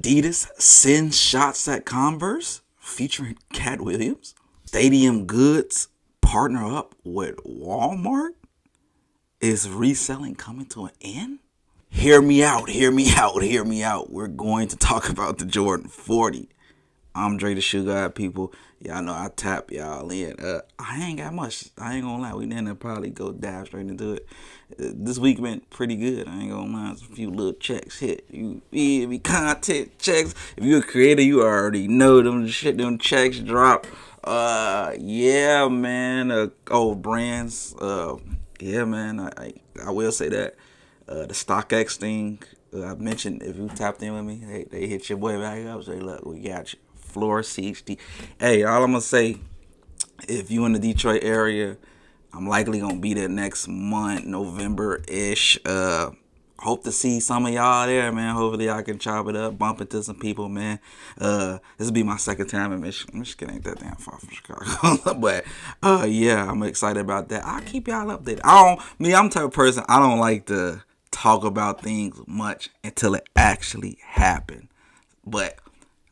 Adidas sends shots at Converse featuring Cat Williams. Stadium Goods partner up with Walmart. Is reselling coming to an end? Hear me out, hear me out, hear me out. We're going to talk about the Jordan 40. I'm Dre the Shoe Guy, people. Y'all know I tap y'all in. I ain't got much. I ain't gonna lie. We didn't probably go dive straight into it. This week went pretty good. I ain't gonna lie. There's a few little checks hit. You feel me? Content checks. If you're a creator, you already know them checks drop. Yeah, man. Old brands. Yeah, man. I will say that. The StockX thing. I mentioned if you tapped in with me, they hit your boy back up. Say, look, we got you. Floor CHD. Hey, all I'm gonna say, if you in the Detroit area, I'm likely gonna be there next month, November-ish. Hope to see some of y'all there, man. Hopefully I can chop it up, bump into some people, man. This will be my second time in Michigan. Michigan ain't that damn far from Chicago. But yeah, I'm excited about that. I'll keep y'all updated. I'm the type of person, I don't like to talk about things much until it actually happened. But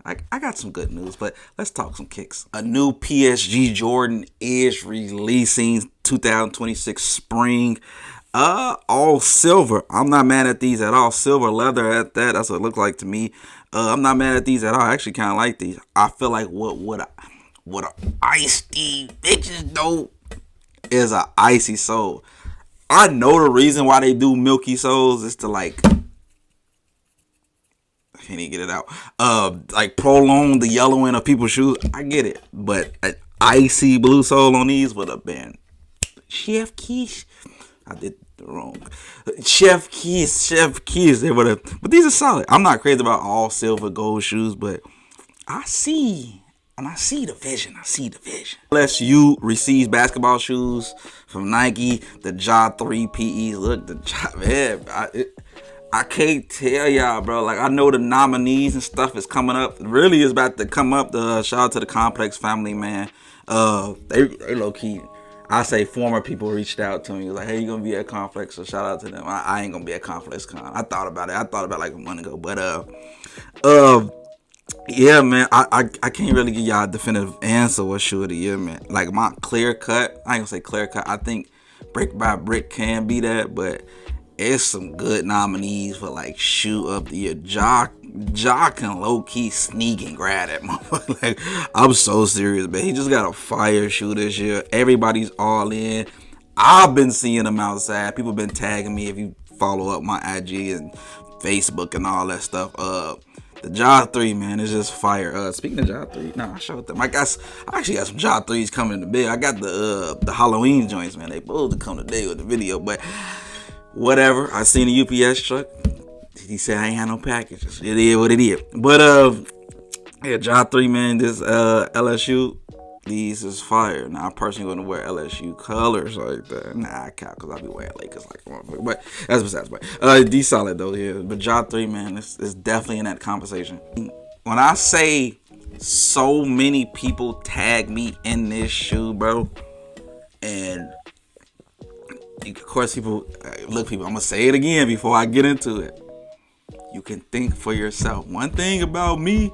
I got some good news, but let's talk some kicks. A new PSG Jordan is releasing 2026 spring. All silver. I'm not mad at these at all. Silver leather at that. That's what it looks like to me. I'm not mad at these at all. I actually kind of like these. I feel like what a ice these bitches though is a icy sole. I know the reason why they do milky soles is to like, I can't even get it out. Like prolong the yellowing of people's shoes. I get it, but an icy blue sole on these would have been Chef Kiss. I did the wrong. Chef Kiss. They would have, but these are solid. I'm not crazy about all silver gold shoes, but I see the vision. LSU receives basketball shoes from Nike. The Ja 3 PEs. Look, the Ja, man. I can't tell y'all, bro. Like, I know the nominees and stuff is coming up. Really is about to come up. Shout out to the Complex family, man. They low key. I say former people reached out to me like, hey, you gonna be at Complex? So shout out to them. I ain't gonna be at Complex Con. I thought about it like a month ago, but yeah, man. I can't really give y'all a definitive answer what shoe of the year, man. Like my clear cut. I ain't gonna say clear cut. I think Brick by Brick can be that, but it's some good nominees for like shoe of the year. Ja can low key sneak and grab that motherfucker. Like, I'm so serious, man. He just got a fire shoe this year. Everybody's all in. I've been seeing him outside. People been tagging me if you follow up my IG and Facebook and all that stuff. The Ja 3, man, is just fire. Speaking of Ja 3, I showed them. I actually got some Ja 3s coming in the bed. I got the Halloween joints, man. They supposed to come today with the video, but whatever. I seen a UPS truck. He said I ain't had no packages. It is what it is. But yeah, Ja 3, man, this LSU, these is fire. Now I personally wouldn't wear LSU colors like that. Nah, I can't, because I be wearing Lakers like a motherfucker. But that's besides the point. These solid though here. But Ja 3, man, it's definitely in that conversation. When I say so many people tag me in this shoe, bro, and of course people, look, people, I'm gonna say it again before I get into it. You can think for yourself. One thing about me,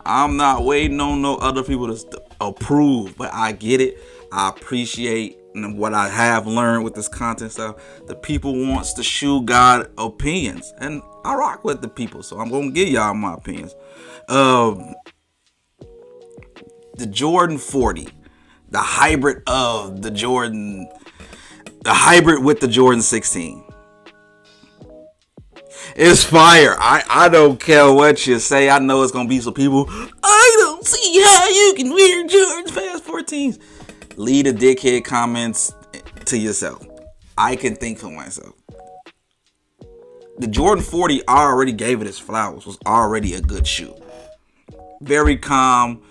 I'm not waiting on no other people to approve, but I get it. I appreciate what I have learned with this content stuff. The people wants the shoe god opinions, and I rock with the people, so I'm gonna give y'all my opinions. The Jordan 40, the hybrid of the Jordan, the hybrid with the Jordan 16. It's fire. I don't care what you say. I know it's gonna be some people. I don't see how you can wear Jordans past 14s. Leave the dickhead comments to yourself. I can think for myself. The Jordan 40, I already gave it its flowers. Was already a good shoe. Very calm,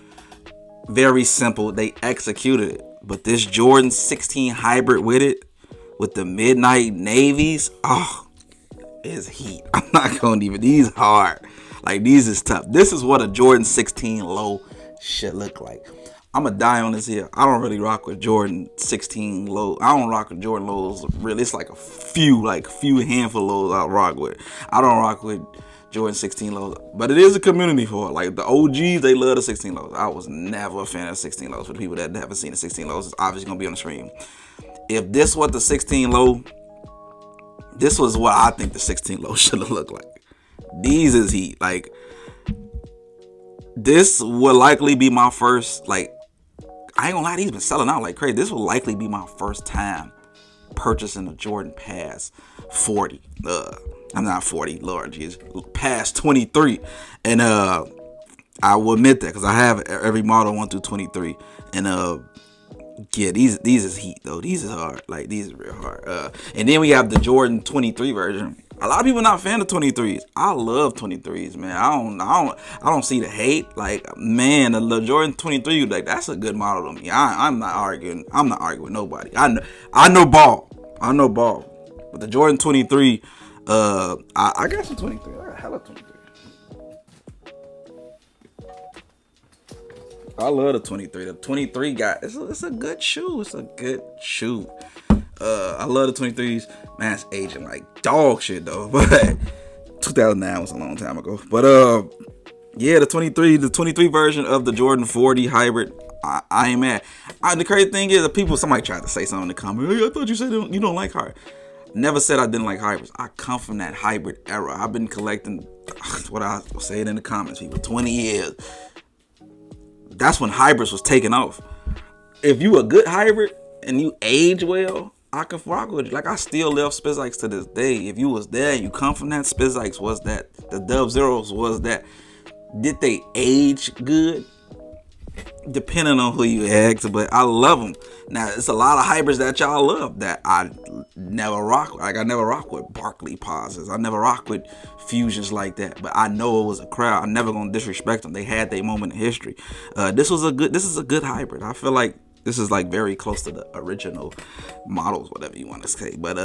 very simple. They executed it. But this Jordan 16 hybrid with it, with the midnight navies, is heat. I'm not going to even. These hard. Like, these is tough. This is what a Jordan 16 low should look like. I'm going to die on this here. I don't really rock with Jordan 16 low. I don't rock with Jordan lows. Really, it's like a few handful of lows I rock with. I don't rock with Jordan 16 lows. But it is a community for it. Like the OGs, they love the 16 lows. I was never a fan of 16 lows. For the people that haven't seen the 16 lows, it's obviously gonna be on the screen. If this was the 16 low, this was what I think the 16 low should have looked like. These is heat. Like, this will likely be my first, like, I ain't gonna lie, these been selling out like crazy. This will likely be my first time purchasing a Jordan past 40. I'm not 40, Lord Jesus, past 23. And I will admit that because I have every model 1 through 23. And yeah, these is heat though. These is hard. Like, these is real hard. And then we have the Jordan 23 version. A lot of people not fan of 23s. I love 23s, man. I don't see the hate. Like, man, the Jordan 23, like, that's a good model to me. I'm not arguing. I'm not arguing with nobody. I know ball. But the Jordan 23, I got some 23. I got hella 23. I love the 23. The 23 got it's a good shoe. It's a good shoe. I love the 23s. Man, it's aging like dog shit though. But 2009 was a long time ago. But yeah, the 23 version of the Jordan 40 hybrid, I ain't mad. The crazy thing is, somebody tried to say something in the comments. Hey, I thought you said you don't like hybrid. Never said I didn't like hybrids. I come from that hybrid era. I've been collecting, what I say it in the comments, people, 20 years. That's when hybrids was taking off. If you a good hybrid and you age well, I can rock with you. Like, I still love Spizikes to this day. If you was there, you come from that, Spizikes was that. The Dub Zeros was that. Did they age good? Depending on who you ask, but I love them. Now, it's a lot of hybrids that y'all love that I never rock with. Like, I never rock with Barkley pauses. I never rock with fusions like that. But I know it was a crowd. I'm never gonna disrespect them. They had their moment in history. This is a good hybrid. I feel like this is like very close to the original models, whatever you want to say. But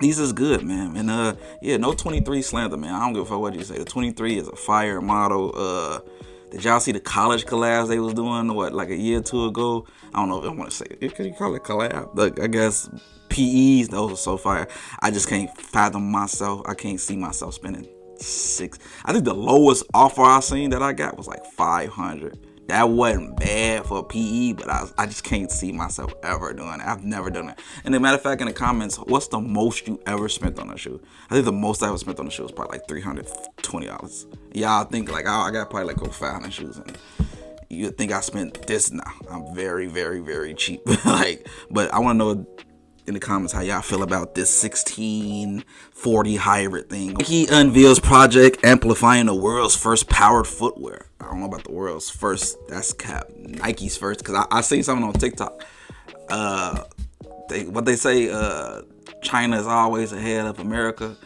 these is good, man. And yeah, no 23 slander, man. I don't give a fuck what you say. The 23 is a fire model. Did y'all see the college collabs they was doing, like a year or two ago? I don't know if I want to say it. Could you call it collab? Like, I guess PEs, those are so fire. I just can't fathom myself. I can't see myself spending $600. I think the lowest offer I seen that I got was like $500. That wasn't bad for a PE, but I just can't see myself ever doing it. I've never done it. And as a matter of fact, in the comments, what's the most you ever spent on a shoe? I think the most I ever spent on a shoe was probably like $320. Y'all think like I got probably like over 500 shoes, and you think I spent this? Nah, I'm very, very, very cheap. Like, but I want to know in the comments how y'all feel about this 1640 hybrid thing. He unveils project amplifying the world's first powered footwear. I don't know about the world's first. That's cap. Nike's first, because I seen something on TikTok. They say China is always ahead of America.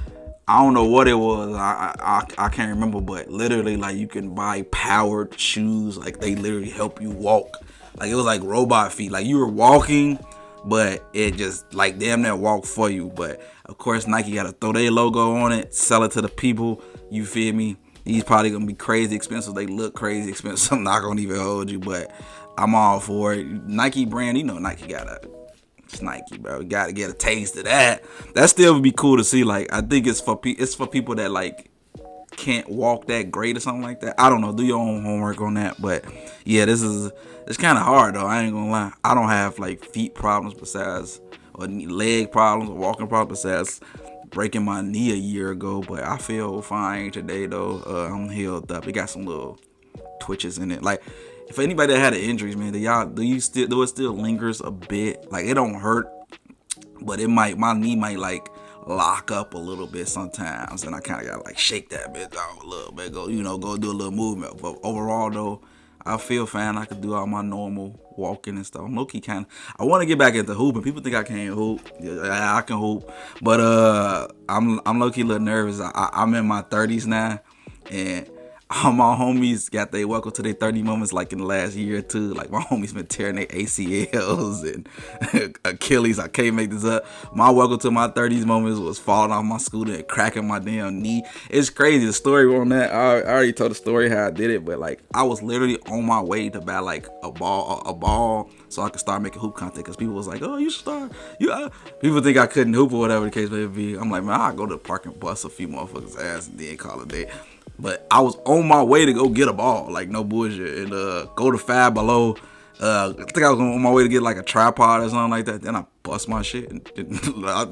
I don't know what it was. I can't remember, but literally, like, you can buy powered shoes. Like, they literally help you walk. Like, it was like robot feet. Like, you were walking, but it just like damn near walk for you. But of course, Nike got to throw their logo on it, sell it to the people. You feel me? These probably gonna be crazy expensive. They look crazy expensive. I'm not gonna even hold you, but I'm all for it. Nike brand, you know, it's Nike, bro. You gotta get a taste of that. That still would be cool to see. Like, I think it's for people that like can't walk that great or something like that. I don't know. Do your own homework on that. But yeah, it's kind of hard though. I ain't gonna lie. I don't have like feet problems or leg problems or walking problems besides breaking my knee a year ago. But I feel fine today though. I'm healed up. It got some little twitches in it. Like, if anybody that had injuries, man, do it still lingers a bit? Like, it don't hurt, but my knee might like lock up a little bit sometimes, and I kind of gotta like shake that bit off a little bit, go do a little movement. But overall though, I feel fine. I could do all my normal walking and stuff. I'm low-key I want to get back into hooping. People think I can't hoop. Yeah, I can hoop, but I'm low-key a little nervous. I'm in my 30s now, and All my homies got their welcome to their 30 moments like in the last year or two. Like my homies been tearing their ACLs and Achilles. I can't make this up. My welcome to my 30s moments was falling off my scooter and cracking my damn knee. It's crazy. The story on that, I already told the story how I did it, but like I was literally on my way to buy like a ball so I could start making hoop content because people was like, oh, you should start. People think I couldn't hoop or whatever the case may be. I'm like, man, I'll go to the park and bust a few motherfuckers' ass and then call it a day. But I was on my way to go get a ball, like no bullshit, and go to Five Below. I think I was on my way to get like a tripod or something like that. Then I bust my shit. And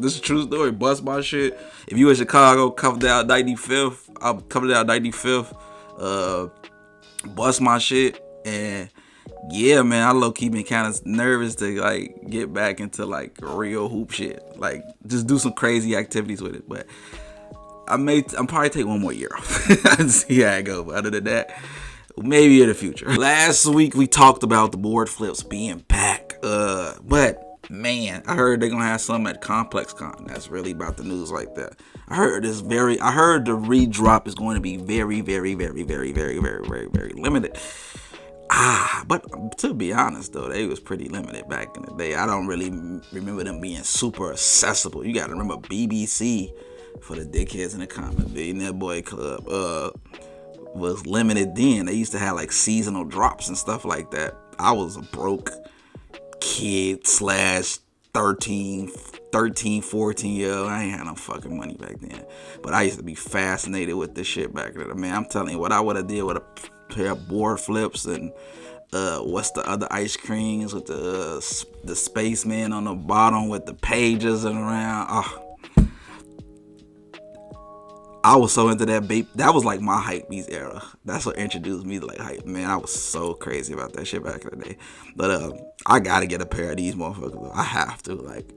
this is a true story. Bust my shit. If you in Chicago, covered out 95th. I covered out 95th. Bust my shit, and yeah, man, I low key been kind of nervous to like get back into like real hoop shit, like just do some crazy activities with it, but. I'm probably take one more year off and see how it go. But other than that, maybe in the future. Last week we talked about the board flips being back. But man, I heard they're gonna have some at Complex Con. That's really about the news like that. I heard the redrop is going to be very, very, very, very, very, very, very, very limited. But to be honest though, they was pretty limited back in the day. I don't really remember them being super accessible. You gotta remember BBC. For the dickheads in the comment, Billionaire Boy Club was limited then. They used to have like seasonal drops and stuff like that. I was a broke kid / 13, 14-year-old. I ain't had no fucking money back then. But I used to be fascinated with this shit back then. Man, I'm telling you, what I would have did with a pair of board flips and what's the other ice creams with the spaceman on the bottom with the pages and around. Oh, I was so into that babe. That was like my hype beast era. That's what introduced me to like hype. Man, I was so crazy about that shit back in the day. But I gotta get a pair of these motherfuckers. I have to. Like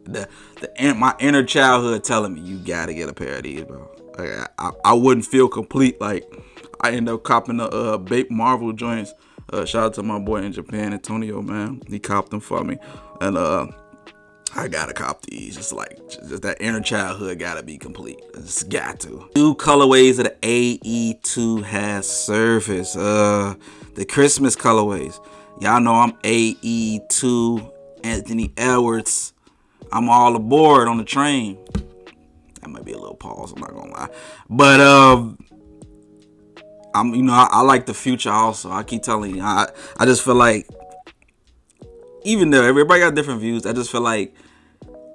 my inner childhood telling me you gotta get a pair of these, bro. Like, I wouldn't feel complete. Like I ended up copping the Bape Marvel joints. Shout out to my boy in Japan, Antonio, man. He copped them for me, and I gotta cop these. Just that inner childhood gotta be complete. It's got to. New colorways of the AE2 has surfaced. The Christmas colorways. Y'all know I'm AE2 Anthony Edwards. I'm all aboard on the train. That might be a little pause, I'm not gonna lie. But I like the future also. I keep telling you, I just feel like, even though everybody got different views, I just feel like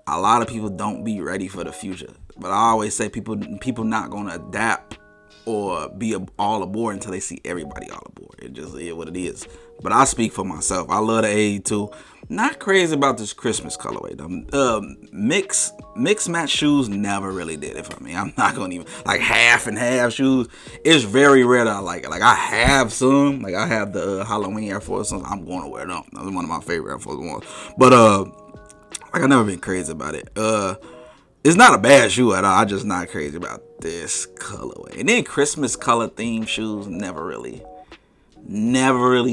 a lot of people don't be ready for the future. But I always say people not gonna adapt or be all aboard until they see everybody all aboard. It just is what it is. But I speak for myself. I love the AE2. Not crazy about this Christmas colorway though. Mix match shoes never really did it for me. I'm not gonna even like half and half shoes. It's very rare that I like it. Like I have some. Like I have the Halloween Air Force Ones. I'm going to wear them. That's one of my favorite Air Force Ones. But like I've never been crazy about it. It's not a bad shoe at all. I'm just not crazy about this colorway. And then Christmas color themed shoes never really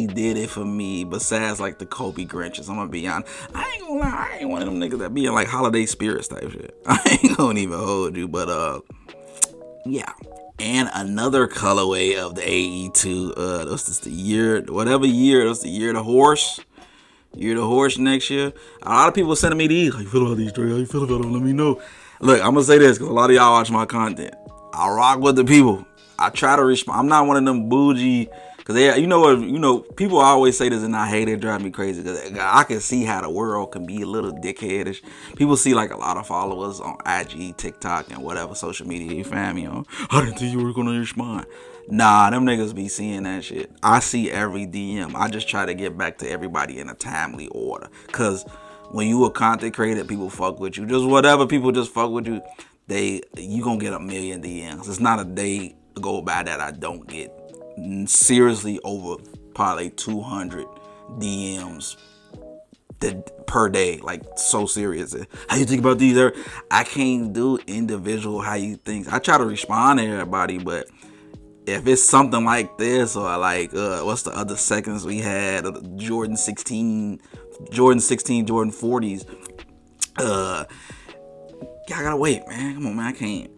did it for me, besides like the Kobe Grinches. I'm gonna be honest, I ain't gonna lie, I ain't one of them niggas that be in like holiday spirits type shit. I ain't gonna even hold you, but yeah. And another colorway of the AE2, that's just the year, whatever year, that's the year of the horse. Year of the horse next year. A lot of people sending me these. How you feel about these, Dre? How you feel about them? Let me know. Look, I'm gonna say this because a lot of y'all watch my content. I rock with the people. I try to respond. I'm not one of them bougie. Cause people always say this and I hate it, drive me crazy. Cause I can see how the world can be a little dickheadish. People see like a lot of followers on IG, TikTok, and whatever social media you find me on. I didn't think you were gonna respond. Nah, them niggas be seeing that shit. I see every DM. I just try to get back to everybody in a timely order. Cause when you a content creator, people fuck with you. Just whatever, people just fuck with you. You gonna get a million DMs. It's not a day go by that I don't get seriously over probably 200 DMs per day, like so serious. How you think about these? I can't do individual how you think. I try to respond to everybody, but if it's something like this or like what's the other seconds we had, Jordan 16, Jordan 40s, I gotta wait, man. Come on, man. I can't.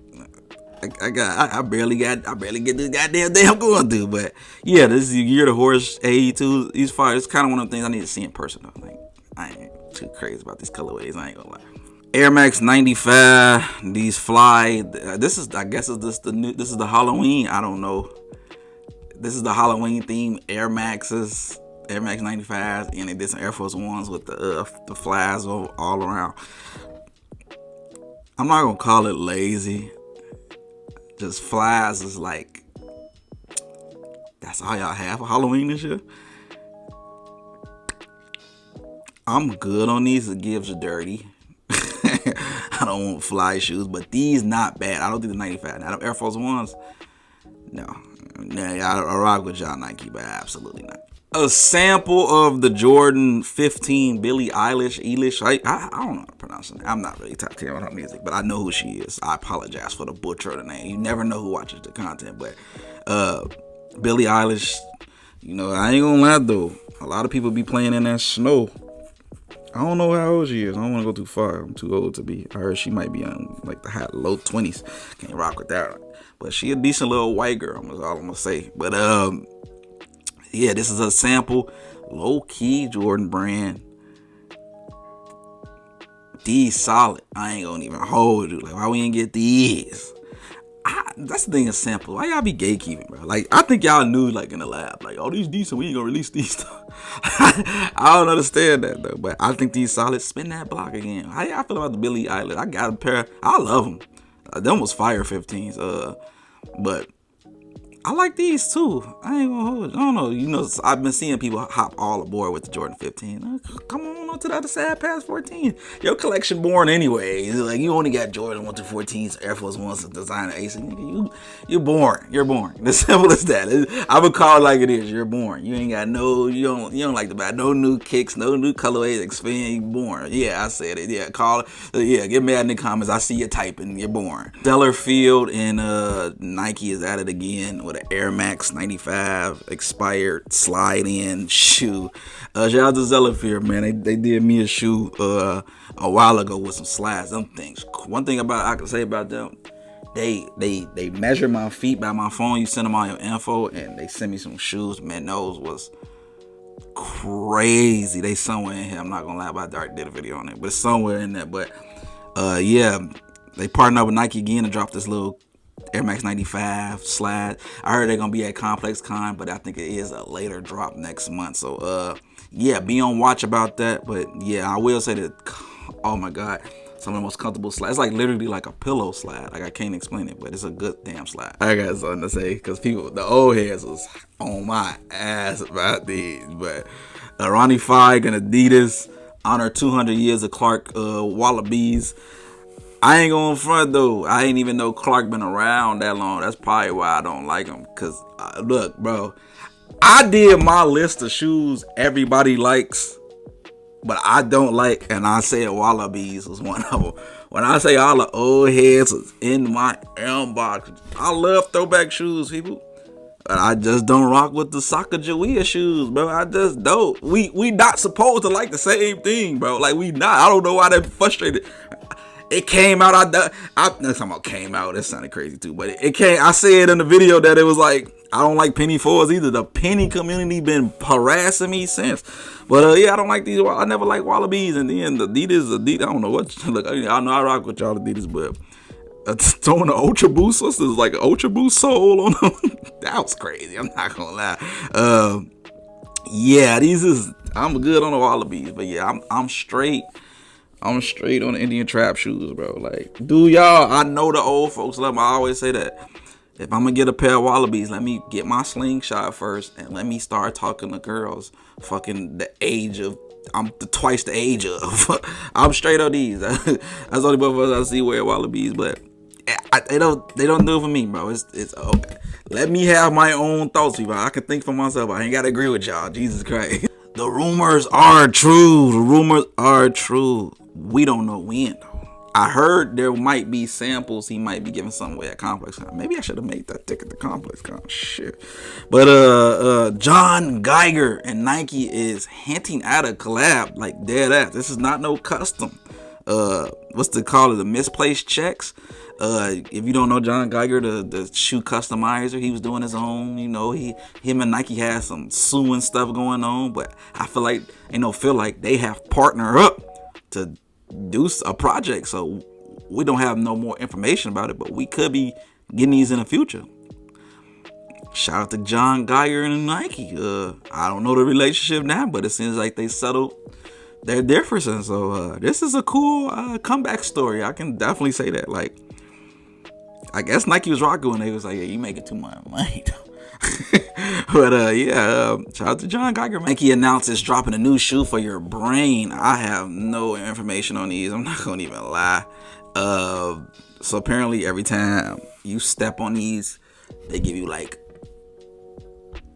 I barely get this goddamn day I'm going through. But yeah, this is Year the Horse AE2. These fire. It's kind of one of the things I need to see in person though. Like I ain't too crazy about these colorways. I ain't gonna lie. Air Max 95. These fly. This is, I guess, is this the new? This is the Halloween. I don't know. This is the Halloween theme. Air Maxes. Air Max 95s, and they did some Air Force Ones with the flies all around. I'm not gonna call it lazy. Just flies is like, that's all y'all have for Halloween this year. I'm good on these. It gives you dirty. I don't want fly shoes, but these not bad. I don't think the 95. Now the Air Force Ones, no. I rock with y'all Nike, but absolutely not. A sample of the Jordan 15 Billie Eilish. I don't know how to pronounce her name. I'm not really top 10 on her music, but I know who she is. I apologize for the butcher of the name. You never know who watches the content, but Billie Eilish, I ain't gonna lie though. A lot of people be playing in that snow. I don't know how old she is. I don't want to go too far. I'm too old to be. I heard she might be on like the low 20s. Can't rock with that. But she a decent little white girl, is all I'm gonna say. But yeah, this is a sample, low key Jordan brand. These solid. I ain't gonna even hold you. Like, why we ain't get these? That's the thing, is sample. Why y'all be gatekeeping, bro? Like, I think y'all knew, like, in the lab, like, oh, these decent, we ain't gonna release these stuff. I don't understand that though, but I think these solid. Spin that block again. How y'all feel about the Billie Eilish? I got a pair. I love them. Them was fire 15s. But I like these too. I ain't gonna hold it. I don't know. I've been seeing people hop all aboard with the Jordan 15. Come on to the other side past 14. Your collection born anyway. Like, you only got Jordan 1 to 14s, Air Force Ones, designer ace. You're born. You're born. As simple as that. I would call it like it is. You're born. You ain't got you don't like to buy no new kicks, no new colorways, expand. You born. Yeah, I said it. Yeah, call it. Yeah, get mad in the comments. I see you typing. You're born. Field and Nike is at it again with an Air Max 95 expired slide in shoe. Shout out to Zellerfield, man. They did me a shoe a while ago with some slides. Them things. One thing I can say about them, they measure my feet by my phone. You send them all your info, and they send me some shoes. Man, those was crazy. They somewhere in here. I'm not gonna lie about that. I did a video on it, but somewhere in there. But yeah, they partnered up with Nike again to drop this little Air Max 95 slide. I heard they're gonna be at Complex Con, but I think it is a later drop next month. So yeah, be on watch about that. But yeah, I will say that, oh my god, some of the most comfortable slides. It's like literally like a pillow slide. Like, I can't explain it, but it's a good damn slide. I got something to say, because the old heads was on my ass about these. But Ronnie, Fieg and Adidas honor 200 years of Clark Wallabies. I ain't going front though. I ain't even know Clark been around that long. That's probably why I don't like him. Cause look, bro, I did my list of shoes everybody likes, but I don't like, and I said Wallabies was one of them. When I say all the old heads was in my inbox, I love throwback shoes, people. But I just don't rock with the Sacagawea shoes, bro. I just don't. We not supposed to like the same thing, bro. Like, we not. I don't know why that frustrated. It came out. That's talking about came out. That sounded crazy too, but it came. I said in the video that it was like, I don't like penny fours either. The penny community been harassing me since. But yeah, I don't like these. I never liked Wallabies. And then the Adidas. I don't know what. Look, I know I rock with y'all Adidas, but throwing the Ultra Boost sisters like an Ultra Boost sole on them. That was crazy. I'm not gonna lie. Yeah, I'm good on the Wallabies, but yeah, I'm straight. I'm straight on the Indian trap shoes, bro. Like, dude, y'all, I know the old folks love them. I always say that. If I'm gonna get a pair of Wallabies, let me get my slingshot first, and let me start talking to girls. Fucking I'm twice the age of. I'm straight on these. That's only both of us I see wear Wallabies, but they don't do it for me, bro. It's okay. Let me have my own thoughts, people. I can think for myself. I ain't gotta agree with y'all. Jesus Christ. The rumors are true. The rumors are true. We don't know when, though. I heard there might be samples. He might be giving something away at Complex Con. Maybe I should have made that ticket to Complex Con. Shit. But John Geiger and Nike is hinting at a collab, like dead ass. This is not no custom. What's they call it? The misplaced checks. If you don't know John Geiger, the shoe customizer, he was doing his own. Him and Nike had some suing stuff going on, but I feel like they have partnered up to do a project. So we don't have no more information about it, but we could be getting these in the future. Shout out to John Geiger and Nike. I don't know the relationship now, but it seems like they settled their differences. So this is a cool comeback story. I can definitely say that. Like, I guess Nike was rocking when they was like, "Yeah, you making too much money." But shout out to John Geiger. Nike announced it's dropping a new shoe for your brain. I have no information on these. I'm not gonna even lie. So apparently every time you step on these, they give you like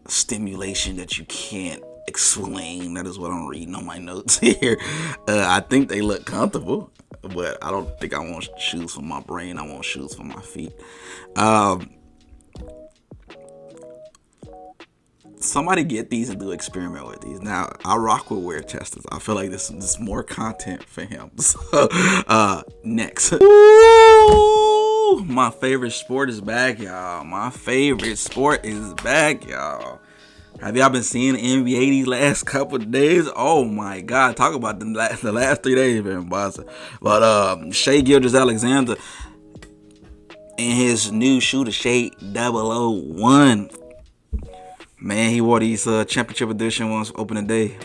stimulation that you can't explain. That is what I'm reading on my notes here. I think they look comfortable, but I don't think I want shoes for my brain. I want shoes for my feet. Somebody get these and do experiment with these. Now, I rock with wear testers. I feel like this is more content for him. So, next. Ooh, my favorite sport is back, y'all. Have y'all been seeing the NBA these last couple of days? Oh my God. Talk about the last 3 days been busting. But Shai Gilgeous-Alexander in his new shoe, the Shai 001. Man, he wore these championship edition ones opening day.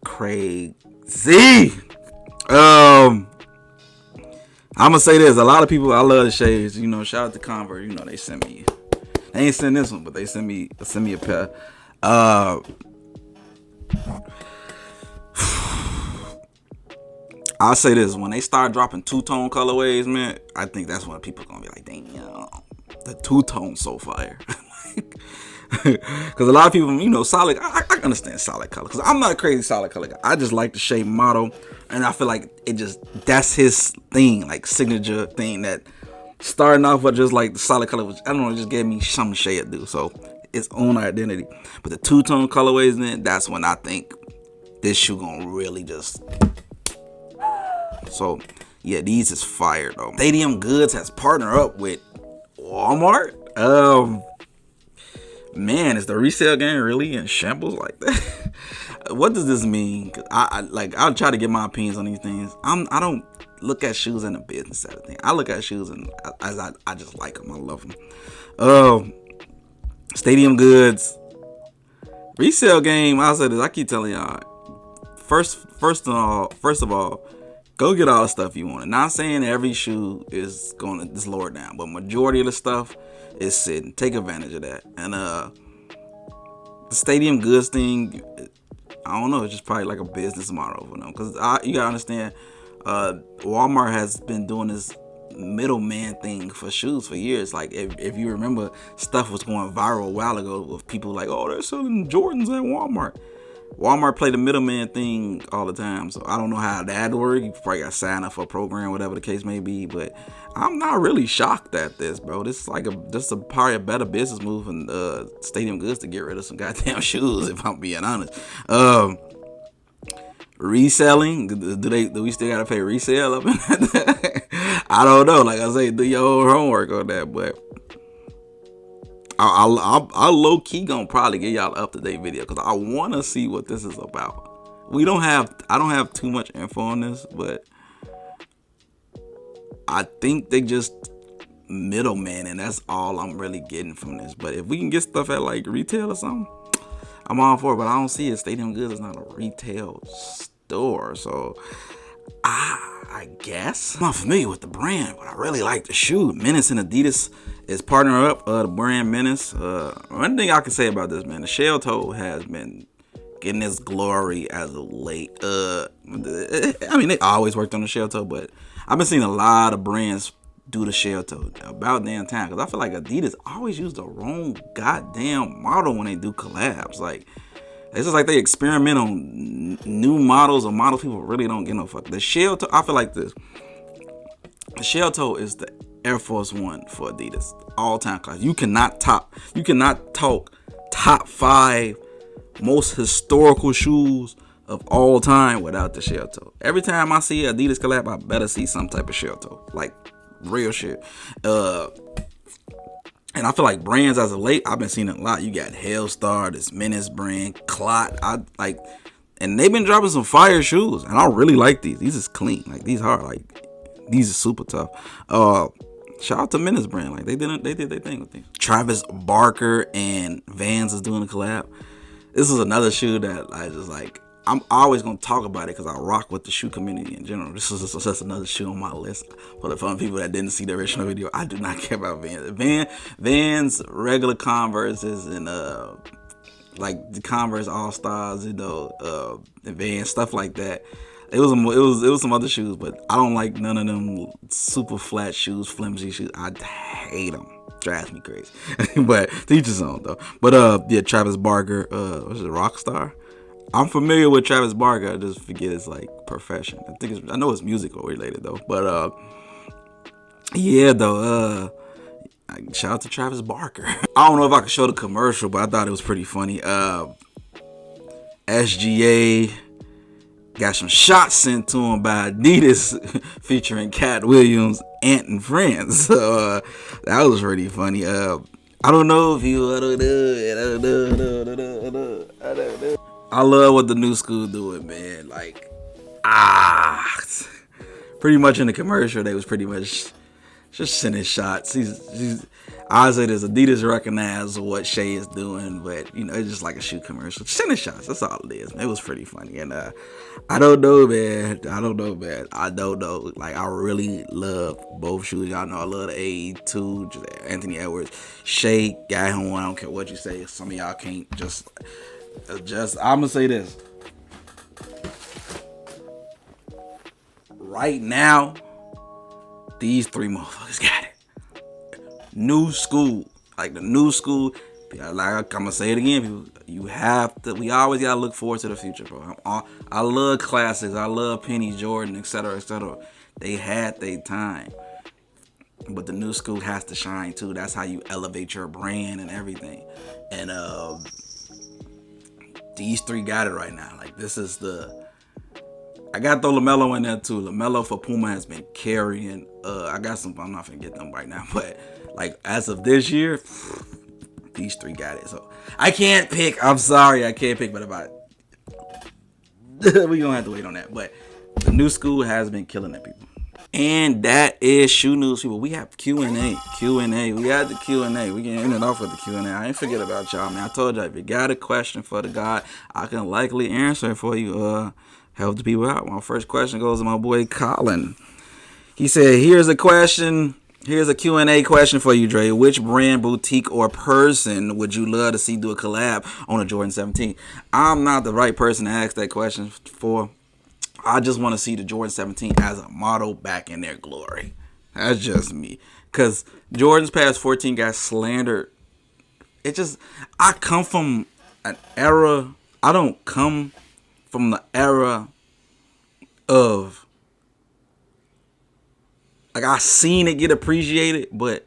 Crazy. I'm gonna say this. A lot of people, I love the shades. Shout out to Converse. They sent me. They ain't send this one, but they sent me a pair. I'll say this. When they start dropping two-tone colorways, man, I think that's when people gonna be like, damn, the two-tone so fire. Because a lot of people, solid. I understand solid color. Because I'm not a crazy solid color guy. I just like the Shai model, and I feel like that's his thing, like signature thing. That starting off with just like the solid color, which I don't know, it just gave me something Shai to do. So its own identity. But the two-tone colorways, then that's when I think this shoe gonna really just. So yeah, these is fire though. Stadium Goods has partnered up with Walmart. Man, is the resale game really in shambles like that? What does this mean? I'll try to get my opinions on these things. I don't look at shoes in a business side of things. I look at shoes and I just like them. I love them. Stadium Goods resale game. I'll say this. I keep telling y'all. First of all, go get all the stuff you want. Not saying every shoe is going to just lower it down, but majority of the stuff is sitting. Take advantage of that. And the Stadium Goods thing, I don't know. It's just probably like a business model for them. Because you got to understand, Walmart has been doing this middleman thing for shoes for years. Like, if you remember, stuff was going viral a while ago with people like, oh, they're selling Jordans at Walmart. Walmart play the middleman thing all the time, so I don't know how that works. You probably got to sign up for a program, whatever the case may be. But I'm not really shocked at this, bro. This is probably a better business move than Stadium Goods to get rid of some goddamn shoes. If I'm being honest, reselling. Do we still gotta pay resale up in that? I don't know. Like I say, do your own homework on that, but. I'll low key gonna probably get y'all an up to date video because I want to see what this is about. I don't have too much info on this, but I think they just middleman, and that's all I'm really getting from this. But if we can get stuff at like retail or something, I'm all for it. But I don't see it. Stadium Goods is not a retail store, so I guess I'm not familiar with the brand, but I really like the shoe. Menace and Adidas is partnering up. The brand Menace. One thing I can say about this, man, the shell toe has been getting its glory as of late. I mean, they always worked on the shell toe, but I've been seeing a lot of brands do the shell toe about damn time. Because I feel like Adidas always use the wrong goddamn model when they do collabs. Like, it's just like they experiment on new models or models people really don't get no fuck. The shell toe, I feel like this. The shell toe is the Air Force One for Adidas. All time class. You cannot talk top 5 most historical shoes of all time without the shell toe. Every time I see an Adidas collab, I better see some type of shell toe. Like, real shit. And I feel like brands as of late, I've been seeing it a lot. You got Hellstar, this Menace brand, Clot. And they've been dropping some fire shoes, and I really like these. These is clean, like these hard, like these are super tough. Shout out to Menace brand, like they did their thing with these. Travis Barker and Vans is doing a collab. This is another shoe that I just like. I'm always gonna talk about it because I rock with the shoe community in general. This is just another shoe on my list for the fun people that didn't see the original video. I do not care about Vans. Vans regular Converses and like the Converse All Stars, the Vans stuff like that. It was some other shoes, but I don't like none of them super flat shoes, flimsy shoes. I hate them. Drives me crazy. But teach his own though. But yeah, Travis Barker, what's it, Rockstar? I'm familiar with Travis Barker. I just forget his like profession. I know it's musical related though. But yeah though, shout out to Travis Barker. I don't know if I could show the commercial, but I thought it was pretty funny. SGA got some shots sent to him by Adidas featuring Cat Williams, Ant and Friends. So that was pretty funny. I don't know if you I love what the new school doing, man. Like, pretty much in the commercial, they was pretty much just sending shots. I say this, Adidas recognize what Shay is doing, but you know, it's just like a shoe commercial. Sending shots, that's all it is. Man. It was pretty funny, and I don't know, man. Like, I really love both shoes. Y'all know I love the A2, Anthony Edwards, Shay, guy who won. I don't care what you say. Some of y'all can't just. I'm gonna say this. Right now, these three motherfuckers got it. New school, like the new school. Like I'm gonna say it again, people. You have to. We always gotta look forward to the future, bro. I love classics. I love Penny, Jordan, etc., etc. They had their time, but the new school has to shine too. That's how you elevate your brand and everything. And these three got it right now. Like, this is I got to throw LaMelo in there too. LaMelo for Puma has been carrying. I'm not gonna get them right now, but like as of this year, these three got it. So I can't pick. I'm sorry, I can't pick. But we gonna have to wait on that. But the new school has been killing it, people. And that is shoe news, people. We have Q&A. We had the Q&A. We can end it off with the Q&A. I ain't forget about y'all, man. I told y'all, if you got a question for the guy, I can likely answer it for you. Help the people out. My first question goes to my boy Colin. He said, here's a Q&A question for you, Dre. Which brand, boutique, or person would you love to see do a collab on a Jordan 17? I'm not the right person to ask that question for. I just want to see the Jordan 17 as a model back in their glory. That's just me. Because Jordan's past 14 got slandered. I come from an era. I don't come from the era of, like, I seen it get appreciated. But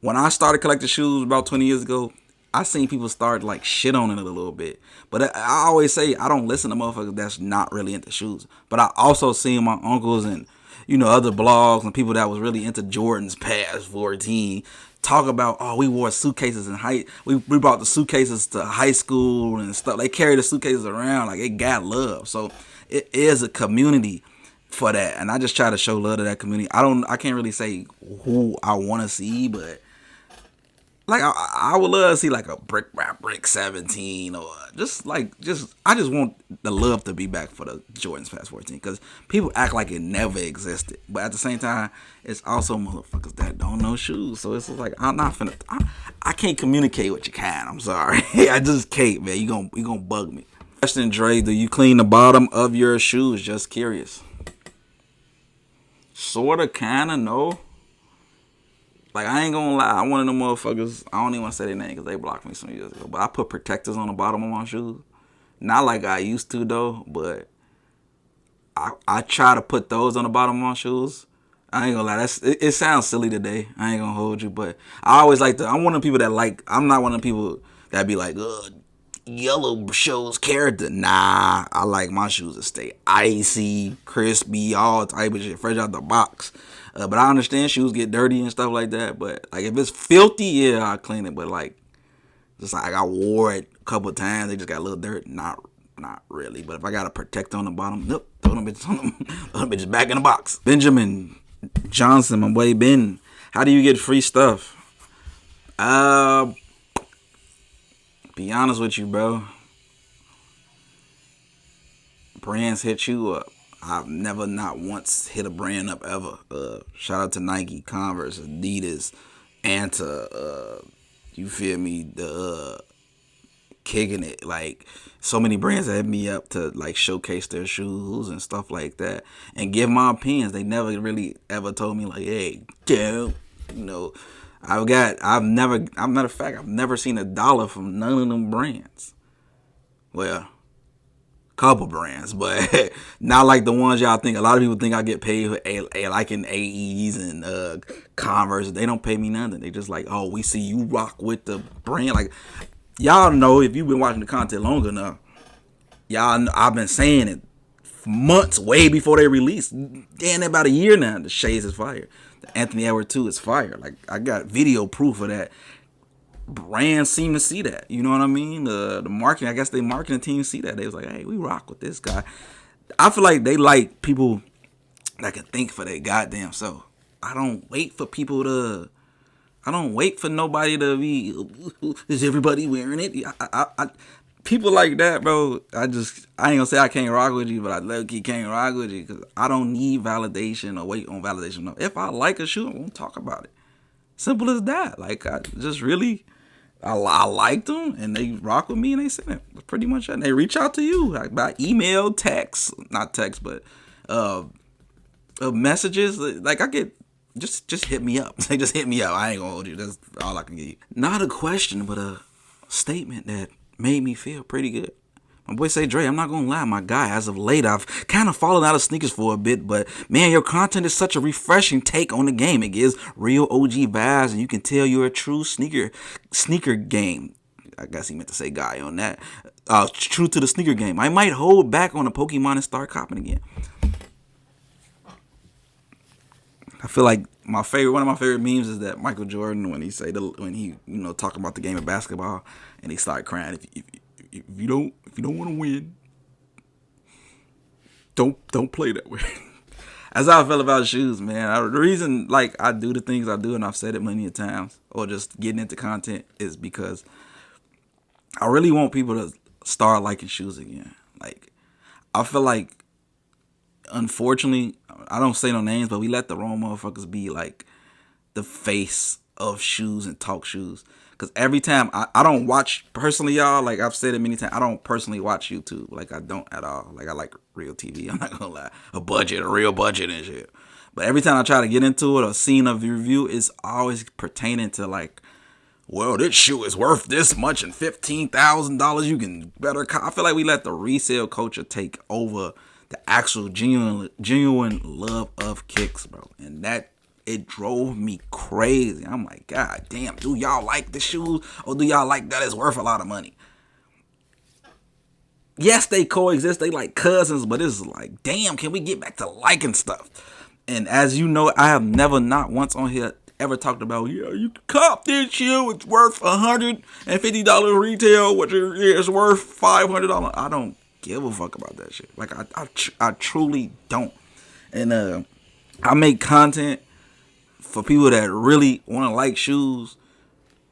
when I started collecting shoes about 20 years ago, I seen people start like shit on it a little bit. But I always say I don't listen to motherfuckers that's not really into shoes. But I also seen my uncles and, you know, other blogs and people that was really into Jordan's past 14 talk about, oh, we wore suitcases we brought the suitcases to high school and stuff. They carry the suitcases around like it got love. So it is a community for that. And I just try to show love to that community. I can't really say who I want to see, but like, I would love to see like a brick by brick 17 or I just want the love to be back for the Jordan's past 14 because people act like it never existed. But at the same time, it's also motherfuckers that don't know shoes. So it's like, I can't communicate with your kind. I'm sorry. I just can't, man. You gonna bug me. Question, Dre, do you clean the bottom of your shoes? Just curious. Sorta, kinda, no. Like, I ain't gonna lie, I'm one of them motherfuckers, I don't even want to say their name because they blocked me some years ago, but I put protectors on the bottom of my shoes. Not like I used to, though, but I try to put those on the bottom of my shoes. I ain't gonna lie, it sounds silly today. I ain't gonna hold you, but I always I'm one of the people that I'm not one of the people that be like, ugh, yellow shows character. Nah, I like my shoes to stay icy, crispy, all type of shit, fresh out the box. But I understand shoes get dirty and stuff like that. But like if it's filthy, yeah, I clean it. But like just like I wore it a couple of times, they just got a little dirt. Not really. But if I got to protect on the bottom, nope, throw them bitches on them, throw them bitches back in the box. Benjamin Johnson, my boy Ben, how do you get free stuff? Be honest with you, bro. Brands hit you up. I've never not once hit a brand up ever. Shout out to Nike, Converse, Adidas, Anta. You feel me? The kicking it. Like so many brands that hit me up to like showcase their shoes and stuff like that and give my opinions. They never really ever told me like, hey, damn, you know. I've never seen $1 from none of them brands. Well, couple brands, but not like the ones y'all think. A lot of people think I get paid for like in AEs and Converse. They don't pay me nothing. They just like, oh, we see you rock with the brand. Like y'all know if you've been watching the content long enough, y'all know, I've been saying it for months, way before they released. Damn, about a year now. The Shades is fire. The Anthony Edwards 2 is fire. Like I got video proof of that. Brands seem to see that. You know what I mean? The marketing, I guess the marketing team see that. They was like, hey, we rock with this guy. I feel like they like people that can think for their goddamn self. I don't wait for nobody to be, is everybody wearing it? People like that, bro. I ain't gonna say I can't rock with you, but I low-key can't rock with you because I don't need validation or wait on validation. No. If I like a shoe, I'm gonna talk about it. Simple as that. Like I just really, I liked them and they rock with me and they send it. That's pretty much it. And they reach out to you like by email, text, not text, but messages. Like I get. Just hit me up. Say just hit me up. I ain't gonna hold you. That's all I can give you. Not a question, but a statement that made me feel pretty good. My boy say, Dre, I'm not gonna lie, my guy. As of late, I've kind of fallen out of sneakers for a bit, but man, your content is such a refreshing take on the game. It gives real OG vibes, and you can tell you're a true sneaker game. I guess he meant to say guy on that. True to the sneaker game. I might hold back on a Pokemon and start copping again. I feel like one of my favorite memes is that Michael Jordan when he talking about the game of basketball and he started crying. If you don't want to win, don't play that way. That's how I feel about shoes, man. The reason like I do the things I do, and I've said it many times, or just getting into content, is because I really want people to start liking shoes again. Like I feel like, unfortunately, I don't say no names, but we let the wrong motherfuckers be like the face of shoes and talk shoes. Because every time, I don't watch, personally, y'all, like I've said it many times, I don't personally watch YouTube. Like I don't at all. Like I like real TV, I'm not gonna lie. A real budget and shit. But every time I try to get into it or see a review, it's always pertaining to like, well, this shoe is worth this much and $15,000. You can better. I feel like we let the resale culture take over the actual genuine love of kicks, bro. And that, it drove me crazy. I'm like, God damn, do y'all like the shoes or do y'all like that it's worth a lot of money? Yes, they coexist. They like cousins, but it's like, damn, can we get back to liking stuff? And as you know, I have never, not once on here, ever talked about, yeah, you can cop this shoe. It's worth $150 retail, which is worth $500. I don't give a fuck about that shit. Like I truly don't. And I make content for people that really want to like shoes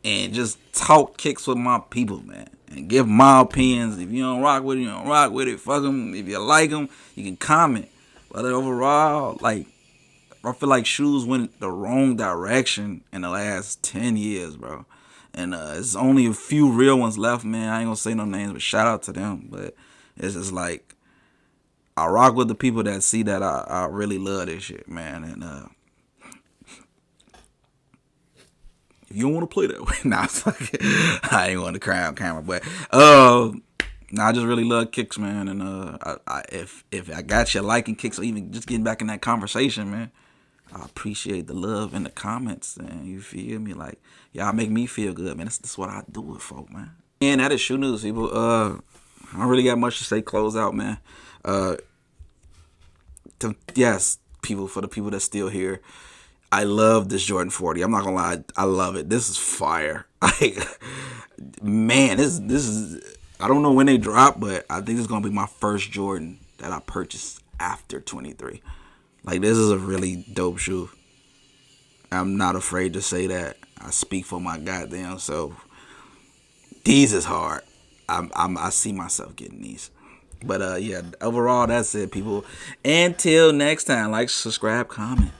and just talk kicks with my people, man, and give my opinions. If you don't rock with it, you don't rock with it. Fuck them. If you like them, you can comment. But overall, like, I feel like shoes went the wrong direction in the last 10 years, bro. And there's only a few real ones left, man. I ain't gonna say no names, but shout out to them. But it's just like, I rock with the people that see that I really love this shit, man. And if you don't want to play that way, nah, I ain't want to cry on camera, but I just really love kicks, man. And if I got you liking kicks or even just getting back in that conversation, man, I appreciate the love in the comments, and you feel me? Like, y'all make me feel good, man. That's what I do with folk, man. And that is shoe news, people. I don't really got much to say. Close out, man. Uh, yes, people, for the people that's still here, I love this Jordan 40. I'm not gonna lie, I love it. This is fire. Like, man, this is. I don't know when they drop, but I think this is gonna be my first Jordan that I purchased after 23. Like, this is a really dope shoe. I'm not afraid to say that. I speak for my goddamn self. These is hard. I see myself getting these. But yeah, overall that's it, people. Until next time, like, subscribe, comment.